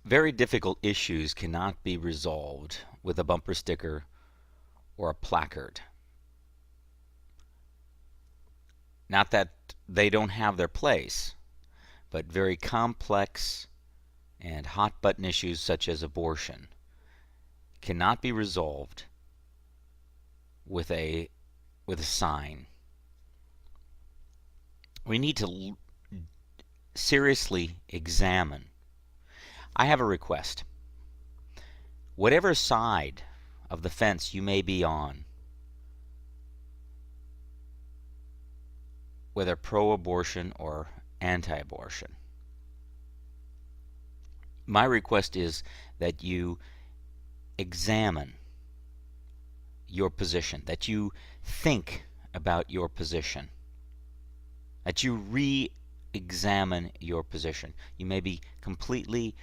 Very difficult issues cannot be resolved with a bumper sticker or a placard. Not that they don't have their place, but very complex and hot button issues such as abortion cannot be resolved with a sign. We need to seriously examine. I have a request. Whatever side of the fence you may be on, whether pro-abortion or anti-abortion, my request is that you examine your position, that you think about your position, that you re-examine your position. You may be completely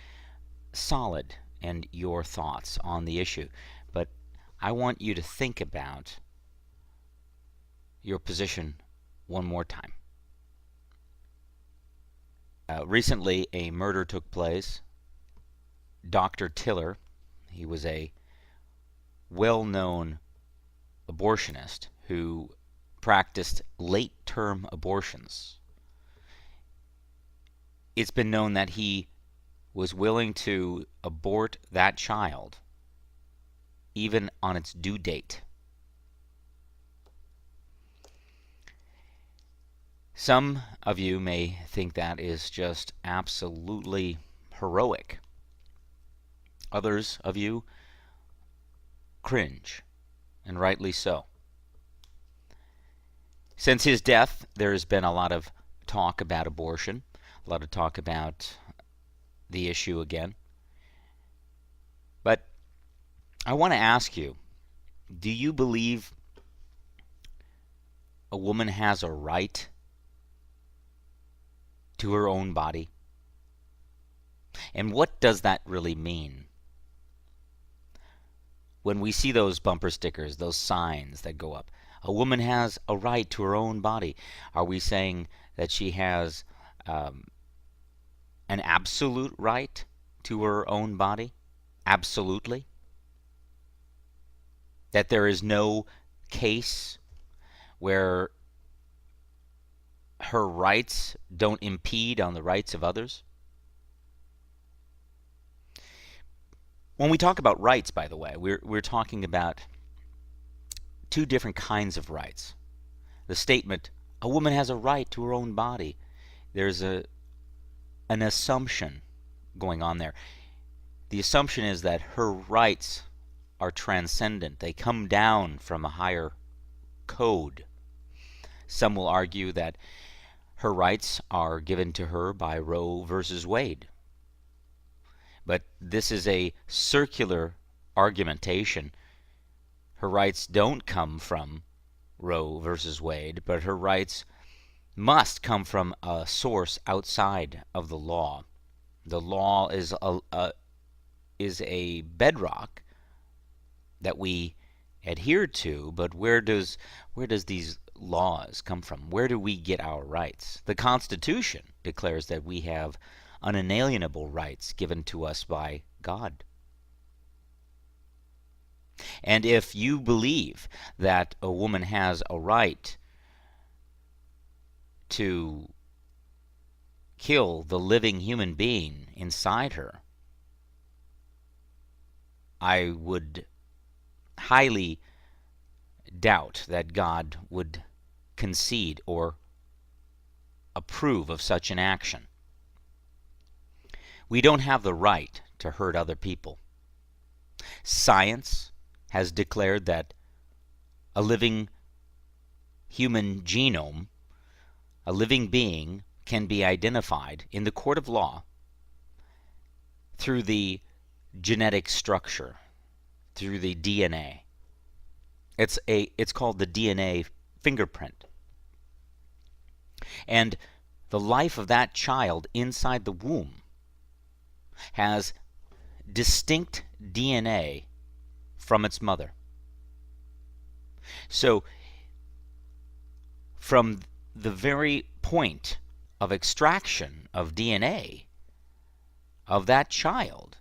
solid in your thoughts on the issue, but I want you to think about your position one more time. Recently, a murder took place. Dr. Tiller, he was a well-known abortionist who practiced late-term abortions. It's been known that he was willing to abort that child even on its due date. Some of you may think that is just absolutely heroic. Others of you cringe, and rightly so. Since his death, there has been a lot of talk about abortion, a lot of talk about the issue again. But I want to ask you, do you believe a woman has a right to her own body? And what does that really mean? When we see those bumper stickers, those signs that go up, a woman has a right to her own body. Are we saying that she has an absolute right to her own body? Absolutely? That there is no case where her rights don't impede on the rights of others? When we talk about rights, by the way, we're talking about two different kinds of rights. The statement, a woman has a right to her own body, there's an assumption going on there. The assumption is that her rights are transcendent. They come down from a higher code. Some will argue that her rights are given to her by Roe versus Wade. But this is a circular argumentation. Her rights don't come from Roe versus Wade, but her rights must come from a source outside of the law. The law is a bedrock that we adhere to, but where does these laws come from? Where do we get our rights? The Constitution declares that we have uninalienable rights given to us by God. And if you believe that a woman has a right to kill the living human being inside her, I would highly doubt that God would concede or approve of such an action. We don't have the right to hurt other people. Science has declared that a living human genome, a living being, can be identified in the court of law through the genetic structure, through the DNA. It's called the DNA fingerprint. And the life of that child inside the womb has distinct DNA from its mother. So from the very point of extraction of DNA of that child,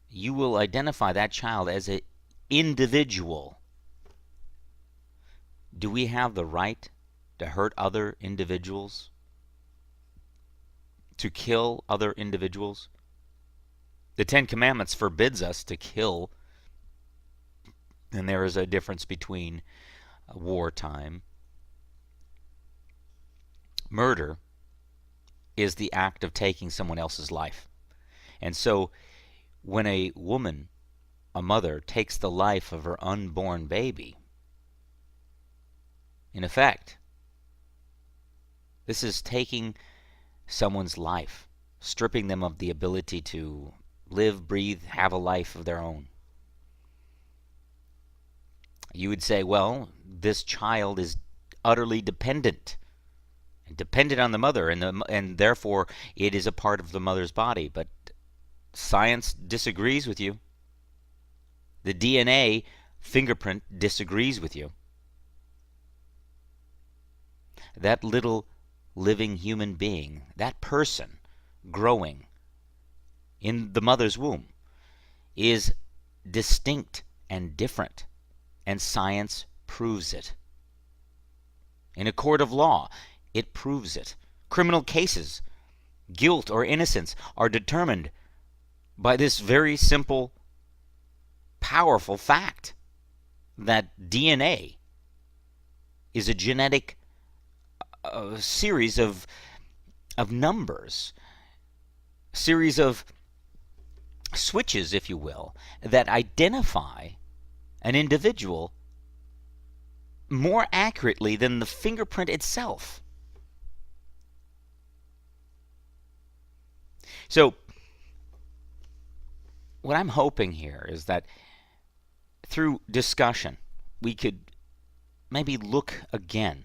you will identify that child as an individual. Do we have the right to hurt other individuals? To kill other individuals? The Ten Commandments forbids us to kill, and there is a difference between wartime. Murder is the act of taking someone else's life. And so when a woman, a mother, takes the life of her unborn baby, in effect, this is taking someone's life, stripping them of the ability to live, breathe, have a life of their own. You would say, well, this child is utterly dependent on the mother, and therefore it is a part of the mother's body. But science disagrees with you. The DNA fingerprint disagrees with you. That little living human being, that person growing in the mother's womb, is distinct and different, and science proves it. In a court of law, it proves it. Criminal cases, guilt or innocence, are determined by this very simple, powerful fact that DNA is a genetic series of numbers, series of switches, if you will, that identify an individual more accurately than the fingerprint itself. So, what I'm hoping here is that through discussion, we could maybe look again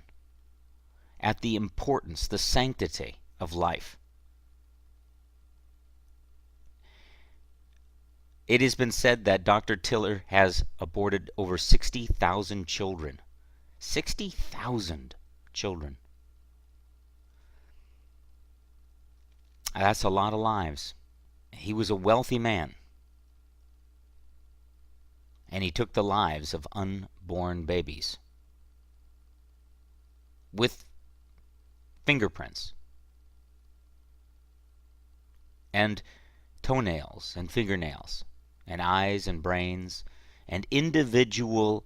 at the importance, the sanctity of life. It has been said that Dr. Tiller has aborted over 60,000 children. 60,000 children. That's a lot of lives. He was a wealthy man, and he took the lives of unborn babies with fingerprints and toenails and fingernails and eyes and brains and individual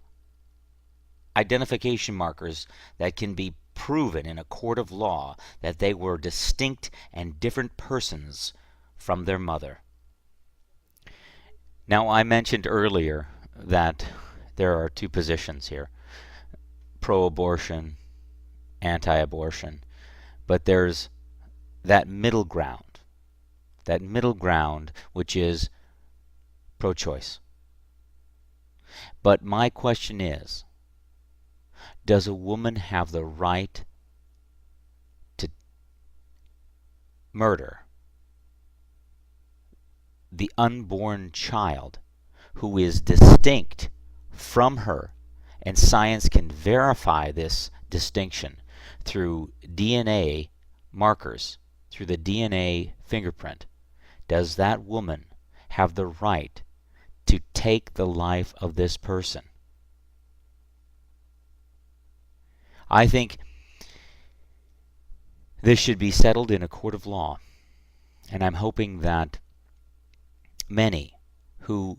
identification markers that can be proven in a court of law that they were distinct and different persons from their mother. Now, I mentioned earlier that there are two positions here, pro-abortion, anti-abortion, but there's that middle ground which is pro-choice. But my question is, does a woman have the right to murder the unborn child who is distinct from her, and science can verify this distinction through DNA markers, through the DNA fingerprint? Does that woman have the right to take the life of this person? I think this should be settled in a court of law, and I'm hoping that many who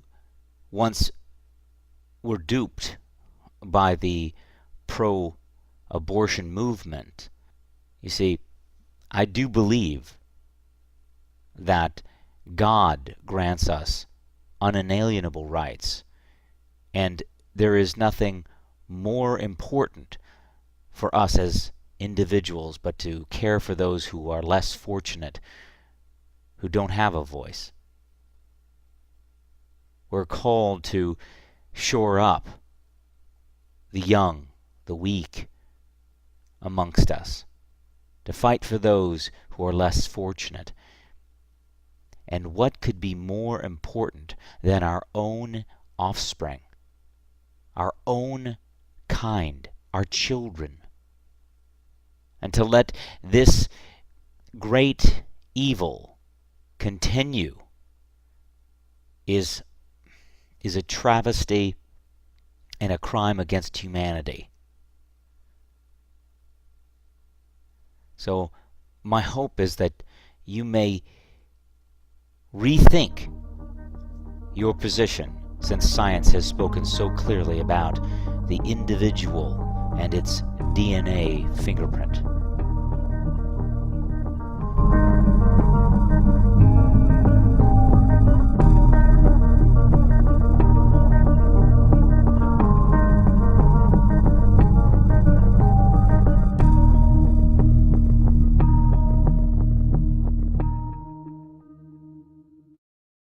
once were duped by the pro-abortion movement, you see, I do believe that God grants us unalienable rights, and there is nothing more important for us as individuals but to care for those who are less fortunate, who don't have a voice. We're called to shore up the young, the weak amongst us, to fight for those who are less fortunate. And what could be more important than our own offspring, our own kind, our children? And to let this great evil continue is a travesty and a crime against humanity. So my hope is that you may rethink your position, since science has spoken so clearly about the individual and its DNA fingerprint.